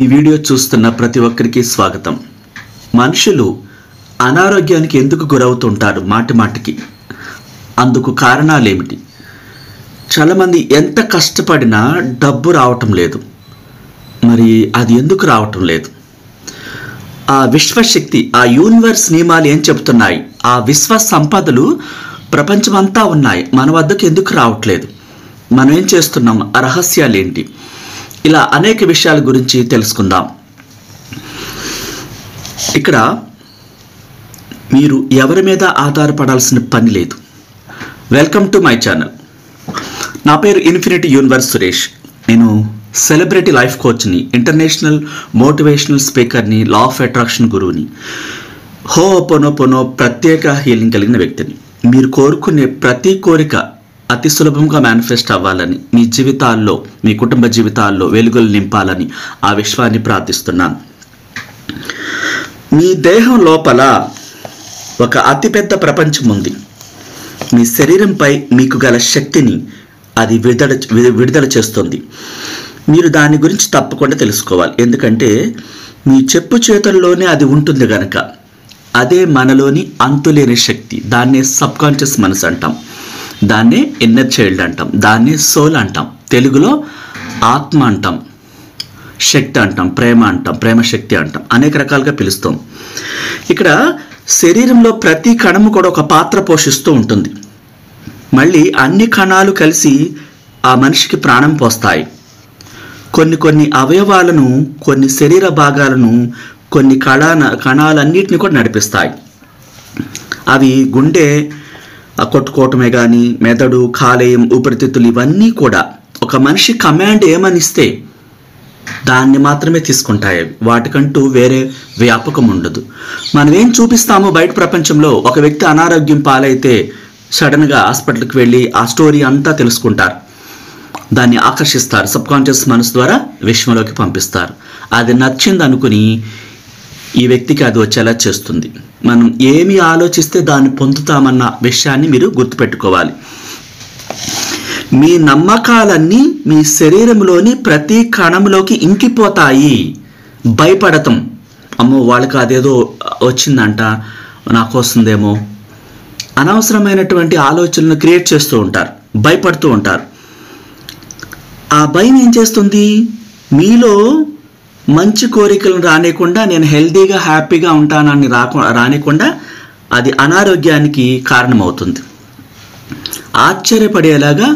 ఈ వీడియో చూస్తున్న ప్రతి ఒక్కరికి స్వాగతం. మనుషులు అనారోగ్యానికి ఎందుకు గురవుతుంటారు మాటి మాటికి? అందుకు కారణాలు ఏమిటి? చాలామంది ఎంత కష్టపడినా డబ్బు రావటం లేదు. మరి అది ఎందుకు రావటం లేదు? ఆ విశ్వశక్తి, ఆ యూనివర్స్ నియమాలు ఏం చెబుతున్నాయి? ఆ విశ్వ సంపదలు ప్రపంచమంతా ఉన్నాయి, మన వద్దకు ఎందుకు రావట్లేదు? మనం ఏం చేస్తున్నాం? ఆ రహస్యాలు ఏంటి? ఇలా అనేక విషయాల గురించి తెలుసుకుందాం. ఇక్కడ మీరు ఎవరి మీద ఆధారపడాల్సిన పని లేదు. Welcome to my channel. నా పేరు ఇన్ఫినిటీ యూనివర్స్ సురేష్. నేను సెలబ్రిటీ లైఫ్ కోచ్ని, ఇంటర్నేషనల్ మోటివేషనల్ స్పీకర్ని, లా ఆఫ్ అట్రాక్షన్ గురువుని, హోపోనోపోనో ప్రత్యేక హీలింగ్ కలిగిన వ్యక్తిని. మీరు కోరుకునే ప్రతి కోరిక అతి సులభంగా మేనిఫెస్ట్ అవ్వాలని, మీ జీవితాల్లో, మీ కుటుంబ జీవితాల్లో వెలుగులు నింపాలని ఆ విశ్వాన్ని ప్రార్థిస్తున్నాను. మీ దేహం లోపల ఒక అతిపెద్ద ప్రపంచం ఉంది. మీ శరీరంపై మీకు గల శక్తిని అది విడుదల చేస్తుంది. మీరు దాని గురించి తప్పకుండా తెలుసుకోవాలి. ఎందుకంటే మీ చెప్పు చేతుల్లోనే అది ఉంటుంది గనక. అదే మనలోని అంతులేని శక్తి. దాన్నే సబ్కాన్షియస్ మనసు అంటాం, దాన్నే ఇన్నర్ చైల్డ్ అంటాం, దాన్నే సోల్ అంటాం, తెలుగులో ఆత్మ అంటాం, శక్తి అంటాం, ప్రేమ అంటాం, ప్రేమ శక్తి అంటాం, అనేక రకాలుగా పిలుస్తాం. ఇక్కడ శరీరంలో ప్రతి కణము కూడా ఒక పాత్ర పోషిస్తూ ఉంటుంది. మళ్ళీ అన్ని కణాలు కలిసి ఆ మనిషికి ప్రాణం పోస్తాయి. కొన్ని అవయవాలను, కొన్ని శరీర భాగాలను, కొన్ని కణాలన్నిటిని కూడా నడిపిస్తాయి. అవి గుండె కొట్టుకోవటమే కానీ, మెదడు, కాలేయం, ఊపిరితిత్తులు, ఇవన్నీ కూడా ఒక మనిషి కమాండ్ ఏమనిస్తే దాన్ని మాత్రమే తీసుకుంటాయి. వాటికంటూ వేరే వ్యాపకం ఉండదు. మనం ఏం చూపిస్తామో బయట ప్రపంచంలో, ఒక వ్యక్తి అనారోగ్యం పాలైతే సడన్గా హాస్పిటల్కి వెళ్ళి ఆ స్టోరీ అంతా తెలుసుకుంటారు, దాన్ని ఆకర్షిస్తారు, సబ్కాన్షియస్ మనసు ద్వారా విశ్వంలోకి పంపిస్తారు. అది నచ్చింది అనుకుని ఈ వ్యక్తికి అది వచ్చేలా చేస్తుంది. మనం ఏమి ఆలోచిస్తే దాన్ని పొందుతామన్న విషయాన్ని మీరు గుర్తుపెట్టుకోవాలి. మీ నమ్మకాలన్నీ మీ శరీరంలోని ప్రతి కణంలోకి ఇంకిపోతాయి. భయపడతాం, అమ్మో వాళ్ళకి అదేదో వచ్చిందంట, నాకు వస్తుందేమో, అనవసరమైనటువంటి ఆలోచనలు క్రియేట్ చేస్తూ ఉంటారు, భయపడుతూ ఉంటారు. ఆ భయం ఏం చేస్తుంది? మీలో మంచి కోరికలను రానికుండా, నేను హెల్తీగా హ్యాపీగా ఉంటానని రానికుండా అది అనారోగ్యానికి కారణమవుతుంది. ఆశ్చర్యపడేలాగా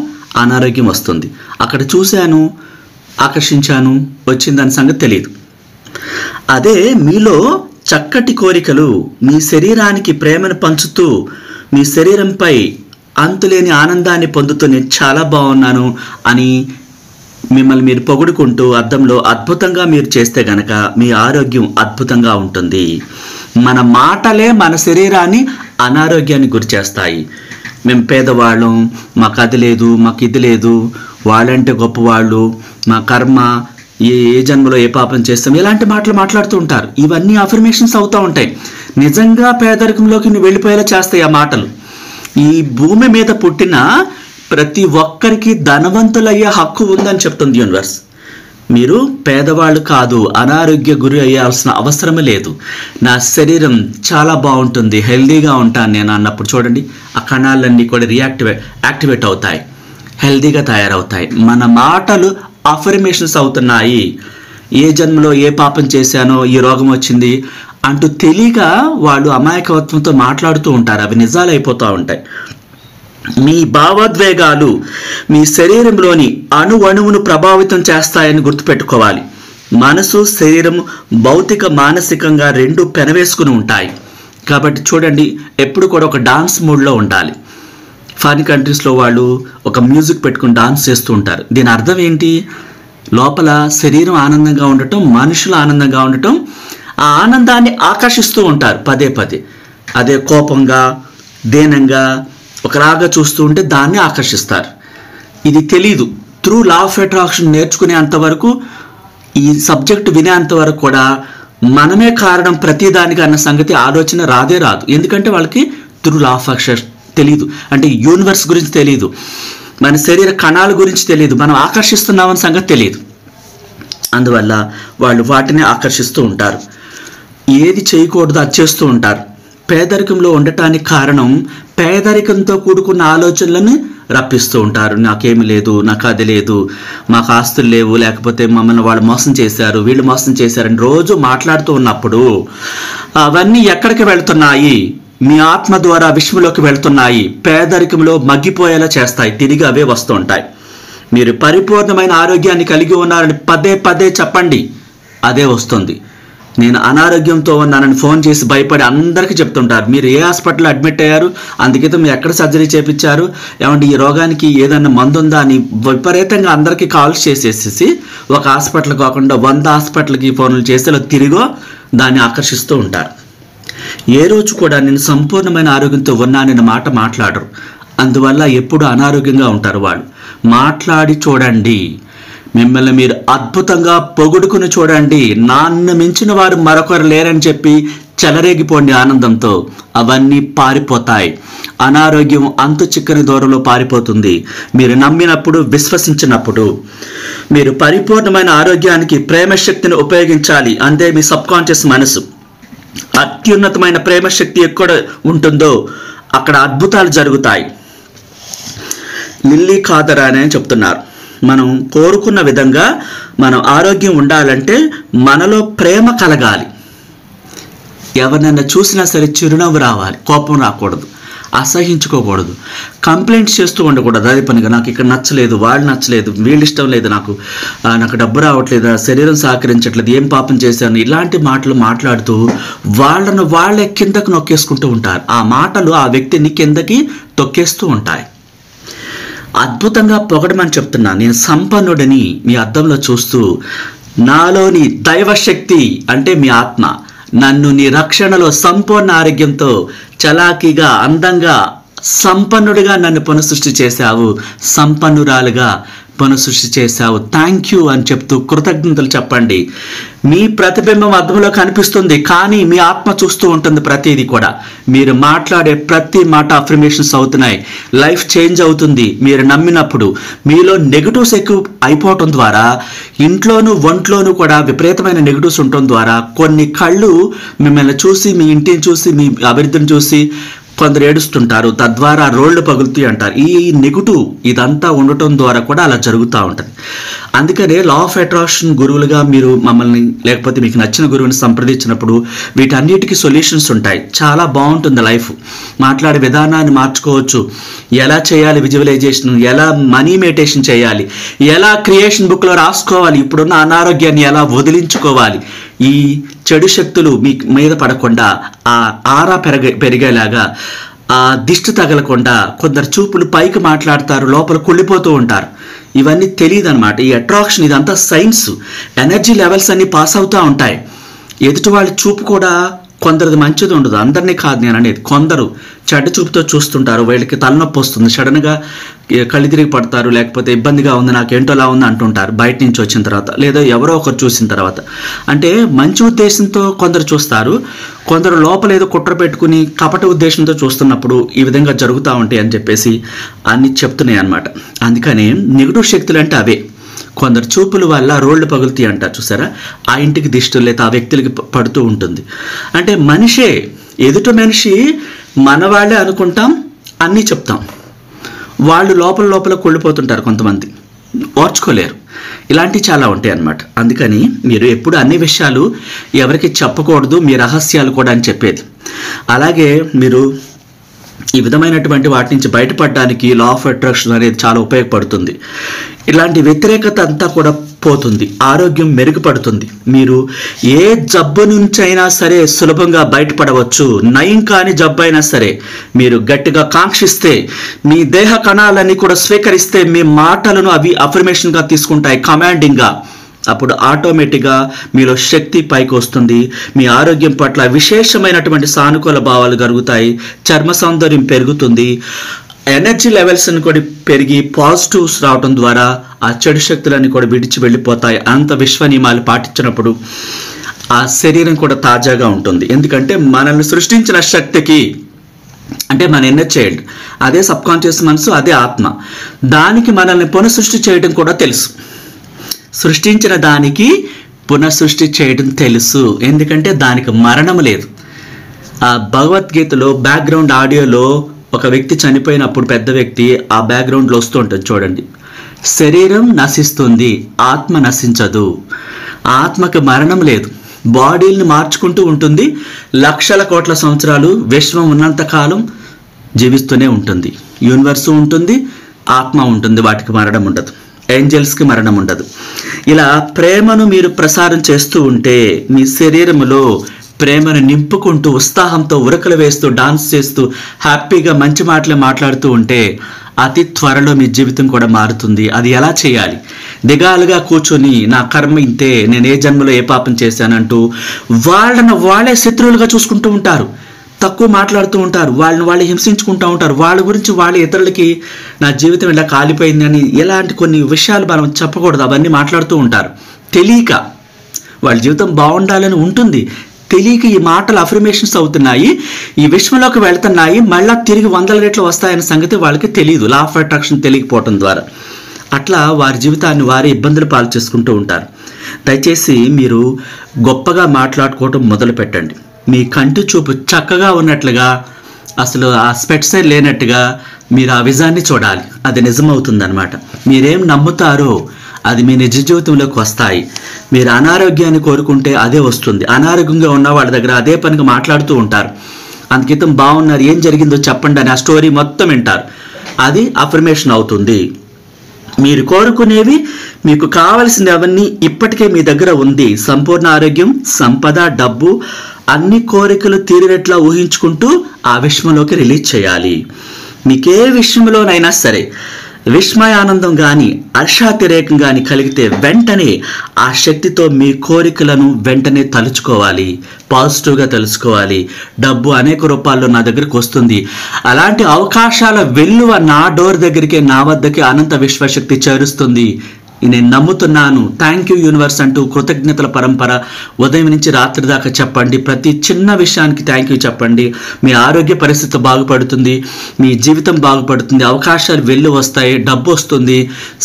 అనారోగ్యం వస్తుంది. అక్కడ చూశాను, ఆకర్షించాను, వచ్చిందని సంగతి తెలియదు. అదే మీలో చక్కటి కోరికలు, మీ శరీరానికి ప్రేమను పంచుతూ, మీ శరీరంపై అంతులేని ఆనందాన్ని పొందుతూ నేను చాలా బాగున్నాను అని మిమ్మల్ని మీరు పొగుడుకుంటూ అద్దంలో అద్భుతంగా మీరు చేస్తే గనక మీ ఆరోగ్యం అద్భుతంగా ఉంటుంది. మన మాటలే మన శరీరాన్ని అనారోగ్యానికి గురి చేస్తాయి. మేము పేదవాళ్ళం, మాకు అది లేదు, మాకు ఇది లేదు, వాళ్ళంటే గొప్పవాళ్ళు, మా కర్మ, ఏ జన్మలో ఏ పాపం చేస్తాం, ఇలాంటి మాటలు మాట్లాడుతూ ఉంటారు. ఇవన్నీ అఫర్మేషన్స్ అవుతూ ఉంటాయి. నిజంగా పేదరికంలోకి నువ్వు వెళ్ళిపోయేలా చేస్తాయి ఆ మాటలు. ఈ భూమి మీద పుట్టిన ప్రతి ఒక్కరికి ధనవంతులయ్యే హక్కు ఉందని చెప్తుంది యూనివర్స్. మీరు పేదవాళ్ళు కాదు, అనారోగ్య గురి అయ్యాల్సిన అవసరమే లేదు. నా శరీరం చాలా బాగుంటుంది, హెల్దీగా ఉంటాను నేను అన్నప్పుడు చూడండి, ఆ కణాలన్నీ కూడా యాక్టివేట్ అవుతాయి, హెల్దీగా తయారవుతాయి. మన మాటలు అఫర్మేషన్స్ అవుతున్నాయి. ఏ జన్మలో ఏ పాపం చేశానో ఈ రోగం వచ్చింది అంటూ తెలియక వాళ్ళు అమాయకత్వంతో మాట్లాడుతూ ఉంటారు. అవి నిజాలు అయిపోతూ ఉంటాయి. మీ భావోద్వేగాలు మీ శరీరంలోని అణువును ప్రభావితం చేస్తాయని గుర్తుపెట్టుకోవాలి. మనసు, శరీరం భౌతిక మానసికంగా రెండు పెనవేసుకుని ఉంటాయి. కాబట్టి చూడండి, ఎప్పుడు కూడా ఒక డాన్స్ మూడ్లో ఉండాలి. ఫారిన్ కంట్రీస్లో వాళ్ళు ఒక మ్యూజిక్ పెట్టుకుని డాన్స్ చేస్తూ ఉంటారు. దీని అర్థం ఏంటి? లోపల శరీరం ఆనందంగా ఉండటం, మనుషులు ఆనందంగా ఉండటం, ఆ ఆనందాన్ని ఆకర్షిస్తూ ఉంటారు పదే పదే. అదే కోపంగా, దీనంగా ఒకలాగా చూస్తూ ఉంటే దాన్ని ఆకర్షిస్తారు. ఇది తెలీదు. త్రూ లా ఆఫ్ అట్రాక్షన్ నేర్చుకునేంతవరకు, ఈ సబ్జెక్ట్ వినేంతవరకు కూడా మనమే కారణం ప్రతిదానికి అన్న సంగతి ఆలోచన రాదు. ఎందుకంటే వాళ్ళకి త్రూ లా ఆఫ్ అట్రాక్షన్ తెలీదు. అంటే యూనివర్స్ గురించి తెలీదు, మన శరీర కణాల గురించి తెలియదు, మనం ఆకర్షిస్తున్నామని సంగతి తెలియదు. అందువల్ల వాళ్ళు వాటిని ఆకర్షిస్తూ ఉంటారు. ఏది చేయకూడదో అది చేస్తూ ఉంటారు. పేదరికంలో ఉండటానికి కారణం పేదరికంతో కూడుకున్న ఆలోచనలను రప్పిస్తూ ఉంటారు. నాకేమి లేదు, నాకు అది లేదు, మాకు ఆస్తులు లేవు, లేకపోతే మమ్మల్ని వాళ్ళు మోసం చేశారు, వీళ్ళు మోసం చేశారని రోజు మాట్లాడుతూ ఉన్నప్పుడు అవన్నీ ఎక్కడికి వెళ్తున్నాయి? మీ ఆత్మ ద్వారా విశ్వంలోకి వెళ్తున్నాయి. పేదరికంలో మగ్గిపోయేలా చేస్తాయి. తిరిగి అవే వస్తూ ఉంటాయి. మీరు పరిపూర్ణమైన ఆరోగ్యాన్ని కలిగి ఉన్నారని పదే పదే చెప్పండి, అదే వస్తుంది. నేను అనారోగ్యంతో ఉన్నానని ఫోన్ చేసి భయపడి అందరికీ చెప్తుంటారు. మీరు ఏ హాస్పిటల్లో అడ్మిట్ అయ్యారు, అందుకే మీరు ఎక్కడ సర్జరీ చేయించారు, ఏమంటే ఈ రోగానికి ఏదైనా మందు ఉందా అని విపరీతంగా అందరికీ కాల్స్ చేసేసి ఒక హాస్పిటల్ కాకుండా 100 హాస్పిటల్కి ఫోన్లు చేసి తిరిగో దాన్ని ఆకర్షిస్తూ ఉంటారు. ఏ రోజు కూడా నేను సంపూర్ణమైన ఆరోగ్యంతో ఉన్నానన్న మాట మాట్లాడరు. అందువల్ల ఎప్పుడు అనారోగ్యంగా ఉంటారు. వాళ్ళు మాట్లాడి చూడండి, మిమ్మల్ని మీరు అద్భుతంగా పొగుడుకుని చూడండి. నన్ను మించిన వారు మరొకరు లేరని చెప్పి చెలరేగిపోండి ఆనందంతో. అవన్నీ పారిపోతాయి. అనారోగ్యం అంతు చిక్కని దూరంలో పారిపోతుంది. మీరు నమ్మినప్పుడు, విశ్వసించినప్పుడు. మీరు పరిపూర్ణమైన ఆరోగ్యానికి ప్రేమశక్తిని ఉపయోగించాలి. అంతే మీ సబ్కాన్షియస్ మనసు. అత్యున్నతమైన ప్రేమశక్తి ఎక్కడ ఉంటుందో అక్కడ అద్భుతాలు జరుగుతాయి. లిల్లీ ఖాదర్ అని చెప్తున్నారు, మనం కోరుకున్న విధంగా మనం ఆరోగ్యం ఉండాలంటే మనలో ప్రేమ కలగాలి. ఎవరినైనా చూసినా సరే చిరునవ్వు రావాలి, కోపం రాకూడదు, అసహించుకోకూడదు, కంప్లైంట్స్ చేస్తూ ఉండకూడదు. అదే పనిగా నాకు ఇక్కడ నచ్చలేదు, వాళ్ళు నచ్చలేదు, వీళ్ళు ఇష్టం లేదు, నాకు డబ్బు రావట్లేదు, శరీరం సహకరించట్లేదు, ఏం పాపం చేశాను, ఇలాంటి మాటలు మాట్లాడుతూ వాళ్ళే కిందకు నొక్కేసుకుంటూ ఉంటారు. ఆ మాటలు ఆ వ్యక్తిని కిందకి తొక్కేస్తూ ఉంటాయి. అద్భుతంగా పొగడమని చెప్తున్నా. నేను సంపన్నుడిని మీ అద్దంలో చూస్తూ, నాలోని దైవశక్తి అంటే మీ ఆత్మ నన్ను నీ రక్షణలో సంపూర్ణ ఆరోగ్యంతో చలాకీగా, అందంగా, సంపన్నుడిగా నన్ను పునఃసృష్టి చేశావు, సంపన్నురాలుగా పునఃసృష్టి చేశావు, థ్యాంక్ యూ అని చెప్తూ కృతజ్ఞతలు చెప్పండి. మీ ప్రతిబింబం అద్దంలో కనిపిస్తుంది, కానీ మీ ఆత్మ చూస్తూ ఉంటుంది ప్రతిదీ కూడా. మీరు మాట్లాడే ప్రతి మాట అఫర్మేషన్స్ అవుతున్నాయి. లైఫ్ చేంజ్ అవుతుంది మీరు నమ్మినప్పుడు. మీలో నెగిటివ్స్ ఎక్కువ అయిపోవటం ద్వారా ఇంట్లోనూ ఒంట్లోనూ కూడా విపరీతమైన నెగిటివ్స్ ఉండటం ద్వారా కొన్ని కళ్ళు మిమ్మల్ని చూసి, మీ ఇంటిని చూసి, మీ అభివృద్ధిని చూసి కొందరు ఏడుస్తుంటారు. తద్వారా రోళ్లు పగులుతాయి అంటారు. ఈ నెగిటివ్ ఇదంతా ఉండటం ద్వారా కూడా అలా జరుగుతూ ఉంటుంది. అందుకనే లా ఆఫ్ అట్రాక్షన్ గురువులుగా మీరు మమ్మల్ని, లేకపోతే మీకు నచ్చిన గురువుని సంప్రదించినప్పుడు వీటన్నిటికీ సొల్యూషన్స్ ఉంటాయి. చాలా బాగుంటుంది లైఫ్. మాట్లాడే విధానాన్ని మార్చుకోవచ్చు. ఎలా చేయాలి విజువలైజేషన్, ఎలా మనీ మెడిటేషన్ చేయాలి, ఎలా క్రియేషన్ బుక్లో రాసుకోవాలి, ఇప్పుడున్న అనారోగ్యాన్ని ఎలా వదిలించుకోవాలి, ఈ చెడు శక్తులు మీ మీద పడకుండా ఆ ఆరా పెరిగేలాగా, ఆ దిష్టి తగలకుండా. కొందరు చూపులు పైకి మాట్లాడతారు, లోపల కుళ్ళిపోతూ ఉంటారు. ఇవన్నీ తెలియదు అనమాట. ఈ అట్రాక్షన్ ఇదంతా సైన్స్. ఎనర్జీ లెవెల్స్ అన్ని పాస్ అవుతూ ఉంటాయి. ఎదుటి వాళ్ళ చూపు కూడా కొందరిది మంచిది ఉండదు. అందరినీ కాదు నేను అనేది. కొందరు చెడ్డ చూపుతో చూస్తుంటారు, వీళ్ళకి తలనొప్పి వస్తుంది, సడన్గా కళ్ళు తిరిగి పడతారు, లేకపోతే ఇబ్బందిగా ఉంది, నాకేంటోలా ఉంది అంటుంటారు బయట నుంచి వచ్చిన తర్వాత, లేదా ఎవరో ఒకరు చూసిన తర్వాత. అంటే మంచి ఉద్దేశంతో కొందరు చూస్తారు, కొందరు లోపల ఏదో కుట్ర పెట్టుకుని కపట ఉద్దేశంతో చూస్తున్నప్పుడు ఈ విధంగా జరుగుతూ ఉంటాయి అని చెప్పేసి అన్ని చెప్తున్నాయి అన్నమాట. అందుకని నెగిటివ్ శక్తులు అంటే అవే. కొందరు చూపుల వల్ల రోళ్లు పగులుతాయి అంటారు చూసారా, ఆ ఇంటికి దిష్టి లేదా ఆ వ్యక్తులకి పడుతూ ఉంటుంది. అంటే మనిషే, ఎదుటి మనిషి మనవాళ్లే అనుకుంటాం, అన్నీ చెప్తాం. వాళ్ళు లోపల కుళ్ళిపోతుంటారు, కొంతమంది ఓర్చుకోలేరు. ఇలాంటివి చాలా ఉంటాయి అన్నమాట. అందుకని మీరు ఎప్పుడు అన్ని విషయాలు ఎవరికి చెప్పకూడదు, మీ రహస్యాలు కూడా అని చెప్పేది. అలాగే మీరు ఈ విధమైనటువంటి వాటి నుంచి బయటపడడానికి లా ఆఫ్ అట్రాక్షన్ అనేది చాలా ఉపయోగపడుతుంది. ఇలాంటి వ్యతిరేకత అంతా కూడా పోతుంది, ఆరోగ్యం మెరుగుపడుతుంది. మీరు ఏ జబ్బు నుంచి అయినా సరే సులభంగా బయటపడవచ్చు. నయం కాని జబ్బు అయినా సరే మీరు గట్టిగా కాంక్షిస్తే, మీ దేహ కణాలన్నీ కూడా స్వీకరిస్తే, మీ మాటలను అవి అఫర్మేషన్గా తీసుకుంటాయి, కమాండింగ్గా. అప్పుడు ఆటోమేటిక్గా మీలో శక్తి పైకి వస్తుంది. మీ ఆరోగ్యం పట్ల విశేషమైనటువంటి సానుకూల భావాలు కలుగుతాయి, చర్మ సౌందర్యం పెరుగుతుంది, ఎనర్జీ లెవెల్స్ అని కూడా పెరిగి పాజిటివ్స్ రావడం ద్వారా ఆ చెడు శక్తులన్నీ కూడా విడిచి వెళ్ళిపోతాయి. అంత విశ్వ నియమాలు పాటించినప్పుడు ఆ శరీరం కూడా తాజాగా ఉంటుంది. ఎందుకంటే మనల్ని సృష్టించిన శక్తికి, అంటే మన ఇన్నర్ చైల్డ్, అదే సబ్కాన్షియస్ మనసు, అదే ఆత్మ, దానికి మనల్ని పునఃసృష్టి చేయడం కూడా తెలుసు. సృష్టించిన దానికి పునఃసృష్టి చేయడం తెలుసు, ఎందుకంటే దానికి మరణం లేదు. ఆ భగవద్గీతలో బ్యాక్గ్రౌండ్ ఆడియోలో ఒక వ్యక్తి చనిపోయినప్పుడు పెద్ద వ్యక్తి ఆ బ్యాక్గ్రౌండ్లో వస్తూ ఉంటుంది చూడండి. శరీరం నశిస్తుంది, ఆత్మ నశించదు. ఆత్మకు మరణం లేదు, బాడీని మార్చుకుంటూ ఉంటుంది. లక్షల కోట్ల సంవత్సరాలు విశ్వం ఉన్నంతకాలం జీవిస్తూనే ఉంటుంది. యూనివర్సు ఉంటుంది, ఆత్మ ఉంటుంది, వాటికి మరణం ఉండదు. ఏంజల్స్కి మరణం ఉండదు. ఇలా ప్రేమను మీరు ప్రసారం చేస్తూ ఉంటే మీ శరీరంలో ప్రేమను నింపుకుంటూ ఉత్సాహంతో ఉరకలు వేస్తూ డాన్స్ చేస్తూ హ్యాపీగా మంచి మాటలు మాట్లాడుతూ ఉంటే అతి త్వరలో మీ జీవితం కూడా మారుతుంది. అది ఎలా చేయాలి? దిగాలుగా కూర్చొని నా కర్మ ఇంతే, నేను ఏ జన్మలో ఏ పాపం చేశానంటూ వాళ్ళే శత్రువులుగా చూసుకుంటూ ఉంటారు, తక్కువ మాట్లాడుతూ ఉంటారు, వాళ్ళు హింసించుకుంటూ ఉంటారు. వాళ్ళ గురించి వాళ్ళు ఇతరులకి నా జీవితం ఇలా కాలిపోయింది అని ఇలాంటి కొన్ని విషయాలు మనం చెప్పకూడదు, అవన్నీ మాట్లాడుతూ ఉంటారు. తెలియక వాళ్ళ జీవితం బాగుండాలని ఉంటుంది, తెలియక ఈ మాటలు అఫర్మేషన్స్ అవుతున్నాయి, ఈ విశ్వంలోకి వెళ్తున్నాయి, మళ్ళీ తిరిగి 100 రెట్లు వస్తాయనే సంగతి వాళ్ళకి తెలియదు, లా ఆఫ్ అట్రాక్షన్ తెలియకపోవడం ద్వారా. అట్లా వారి జీవితాన్ని వారి ఇబ్బందులు పాలు చేసుకుంటూ ఉంటారు. దయచేసి మీరు గొప్పగా మాట్లాడుకోవటం మొదలు పెట్టండి. మీ కంటి చూపు చక్కగా ఉన్నట్లుగా, అసలు ఆ స్పెట్సే లేనట్టుగా మీరు ఆ విజాన్ని చూడాలి. అది నిజమవుతుందన్నమాట. మీరేం నమ్ముతారో అది మీ నిజ జీవితంలోకి వస్తాయి. మీరు అనారోగ్యాన్ని కోరుకుంటే అదే వస్తుంది. అనారోగ్యంగా ఉన్న వాళ్ళ దగ్గర అదే పనిగా మాట్లాడుతూ ఉంటారు. అందుకితం బాగున్నారు, ఏం జరిగిందో చెప్పండి అని ఆ స్టోరీ మొత్తం వింటారు. అది అఫర్మేషన్ అవుతుంది. మీరు కోరుకునేవి, మీకు కావలసిన అవన్నీ ఇప్పటికే మీ దగ్గర ఉంది. సంపూర్ణ ఆరోగ్యం, సంపద, డబ్బు, అన్ని కోరికలు తీరినట్లా ఊహించుకుంటూ ఆ విశ్వంలోకి రిలీజ్ చేయాలి. మీకే విషయంలోనైనా సరే విస్మయానందం కానీ హర్షాతిరేకం కానీ కలిగితే వెంటనే ఆ శక్తితో మీ కోరికలను వెంటనే తలుచుకోవాలి, పాజిటివ్గా తెలుసుకోవాలి. డబ్బు అనేక రూపాల్లో నా దగ్గరికి వస్తుంది, అలాంటి అవకాశాల వెల్లువ నా డోర్ దగ్గరికి, నా వద్దకి అనంత విశ్వశక్తి చేరుస్తుంది, నేను నమ్ముతున్నాను, థ్యాంక్ యూ యూనివర్స్ అంటూ కృతజ్ఞతల పరంపర ఉదయం నుంచి రాత్రి దాకా చెప్పండి. ప్రతి చిన్న విషయానికి థ్యాంక్ యూ చెప్పండి. మీ ఆరోగ్య పరిస్థితి బాగుపడుతుంది, మీ జీవితం బాగుపడుతుంది, అవకాశాలు వెళ్ళి వస్తాయి, డబ్బు వస్తుంది.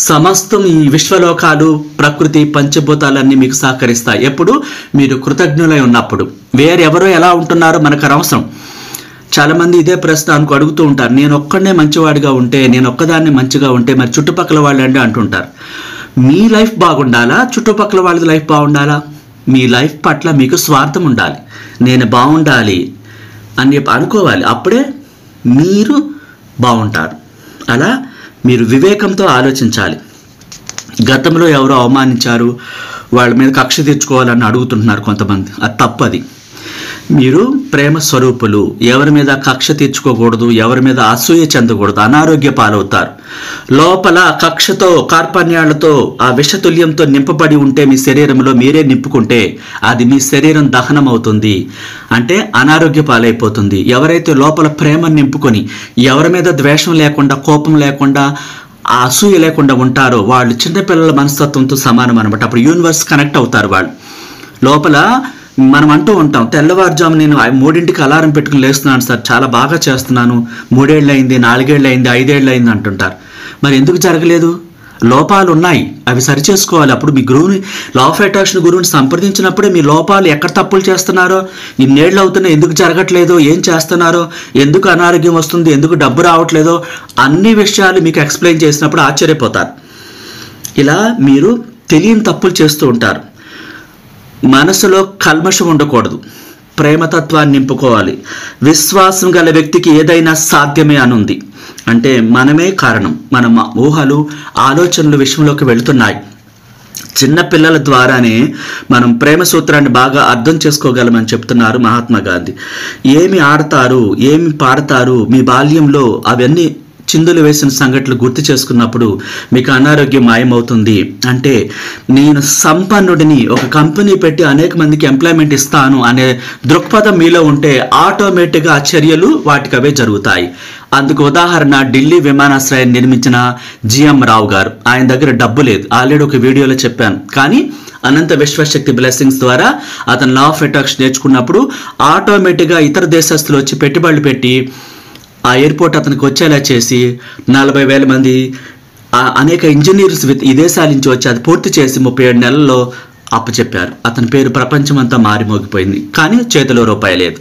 సమస్తం ఈ విశ్వలోకాలు, ప్రకృతి, పంచభూతాలన్నీ మీకు సహకరిస్తాయి ఎప్పుడు మీరు కృతజ్ఞులై ఉన్నప్పుడు. వేరెవరో ఎలా ఉంటున్నారో మనకు అనవసరం. చాలామంది ఇదే ప్రశ్న అడుగుతూ ఉంటారు, నేను ఒక్కడనే మంచివాడిగా ఉంటే, నేను ఒక్కదాన్ని మంచిగా ఉంటే మరి చుట్టుపక్కల వాళ్ళండి అంటుంటారు. మీ లైఫ్ బాగుండాలా, చుట్టుపక్కల వాళ్ళది లైఫ్ బాగుండాలా? మీ లైఫ్ పట్ల మీకు స్వార్థం ఉండాలి, నేను బాగుండాలి అని అనుకోవాలి, అప్పుడే మీరు బాగుంటారు. అలా మీరు వివేకంతో ఆలోచించాలి. గతంలో ఎవరో అవమానించారు, వాళ్ళ మీద కక్ష తీర్చుకోవాలని అడుగుతుంటున్నారు కొంతమంది, అది తప్పది. మీరు ప్రేమ స్వరూపులు, ఎవరి మీద కక్ష తీర్చుకోకూడదు, ఎవరి మీద అసూయ చెందకూడదు, అనారోగ్య పాలవుతారు. లోపల కక్షతో, కార్పణ్యాలతో, ఆ విషతుల్యంతో నింపబడి ఉంటే మీ శరీరంలో మీరే నింపుకుంటే అది మీ శరీరం దహనం అవుతుంది, అంటే అనారోగ్య పాలైపోతుంది. ఎవరైతే లోపల ప్రేమను నింపుకొని ఎవరి మీద ద్వేషం లేకుండా, కోపం లేకుండా, ఆ అసూయ లేకుండా ఉంటారో వాళ్ళు చిన్నపిల్లల మనస్తత్వంతో సమానం అనమాట. అప్పుడు యూనివర్స్ కనెక్ట్ అవుతారు వాళ్ళు. లోపల మనం అంటూ ఉంటాం, తెల్లవారుజాము నేను 3ంటికి అలారం పెట్టుకుని లేస్తున్నాను సార్, చాలా బాగా చేస్తున్నాను, 3 ఏళ్ళు అయింది, 4 ఏళ్ళు అయింది, 5 ఏళ్ళు అయింది అంటుంటారు. మరి ఎందుకు జరగలేదు? లోపాలు ఉన్నాయి, అవి సరిచేసుకోవాలి. అప్పుడు మీ గురువుని, లా ఆఫ్ అట్రాక్షన్ గురువుని సంప్రదించినప్పుడే మీ లోపాలు, ఎక్కడ తప్పులు చేస్తున్నారో, ఇన్నేళ్ళు అవుతున్నాయి, ఎందుకు జరగట్లేదో, ఏం చేస్తున్నారో, ఎందుకు అనారోగ్యం వస్తుంది, ఎందుకు డబ్బు రావట్లేదో, అన్ని విషయాలు మీకు ఎక్స్ప్లెయిన్ చేసినప్పుడు ఆశ్చర్యపోతారు. ఇలా మీరు తెలియని తప్పులు చేస్తూ ఉంటారు. మనసులో కల్మషం ఉండకూడదు, ప్రేమతత్వాన్ని నింపుకోవాలి. విశ్వాసం గల వ్యక్తికి ఏదైనా సాధ్యమే అనుంది. అంటే మనమే కారణం, మన ఊహలు, ఆలోచనలు విషయంలోకి వెళుతున్నాయి. చిన్న పిల్లల ద్వారానే మనం ప్రేమ సూత్రాన్ని బాగా అర్థం చేసుకోగలమని చెప్తున్నారు మహాత్మా గాంధీ. ఏమి ఆడతారు, ఏమి పాడతారు, మీ బాల్యంలో అవన్నీ చిందులు వేసిన సంఘటనలు గుర్తు చేసుకున్నప్పుడు మీకు అనారోగ్యం మాయమవుతుంది. అంటే నేను సంపన్నుడిని, ఒక కంపెనీ పెట్టి అనేక మందికి ఎంప్లాయ్మెంట్ ఇస్తాను అనే దృక్పథం మీలో ఉంటే ఆటోమేటిక్గా ఆ చర్యలు వాటికి అవే జరుగుతాయి. అందుకు ఉదాహరణ ఢిల్లీ విమానాశ్రయాన్ని నిర్మించిన జిఎం రావు గారు. ఆయన దగ్గర డబ్బు లేదు, ఆల్రెడీ ఒక వీడియోలో చెప్పాను. కానీ అనంత విశ్వశక్తి బ్లెస్సింగ్స్ ద్వారా అతను లా ఆఫ్ అట్రాక్షన్ నేర్చుకున్నప్పుడు ఆటోమేటిక్గా ఇతర దేశస్తులు వచ్చి పెట్టుబడులు పెట్టి ఆ ఎయిర్పోర్ట్ అతనికి వచ్చేలా చేసి 40,000 మంది అనేక ఇంజనీర్స్ విదేశాల నుంచి వచ్చి అది పూర్తి చేసి 37 నెలల్లో అప్పచెప్పారు. అతని పేరు ప్రపంచమంతా మారిమోగిపోయింది. కానీ చేతిలో రూపాయి లేదు.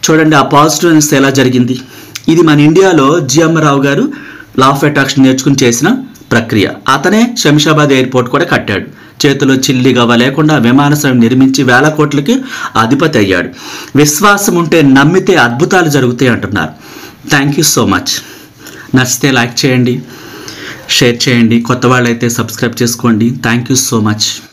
చూడండి ఆ పాజిటివ్నెస్ ఎలా జరిగింది. ఇది మన ఇండియాలో జిఎం రావు గారు లా ఆఫ్ అట్రాక్షన్ నేర్చుకుని చేసిన ప్రక్రియ. అతనే శంషాబాద్ ఎయిర్పోర్ట్ కూడా కట్టాడు. చేతిలో చిల్లి గవ్వ లేకుండా విమానాశ్రయం నిర్మించి వేల కోట్లకి అధిపతి అయ్యాడు. విశ్వాసం ఉంటే నమ్మితే అద్భుతాలు జరుగుతాయి అంటున్నారు. Thank you so much. నచ్చితే లైక్ చేయండి, షేర్ చేయండి, కొత్త వాళ్ళైతే సబ్స్క్రైబ్ చేసుకోండి. Thank you so much.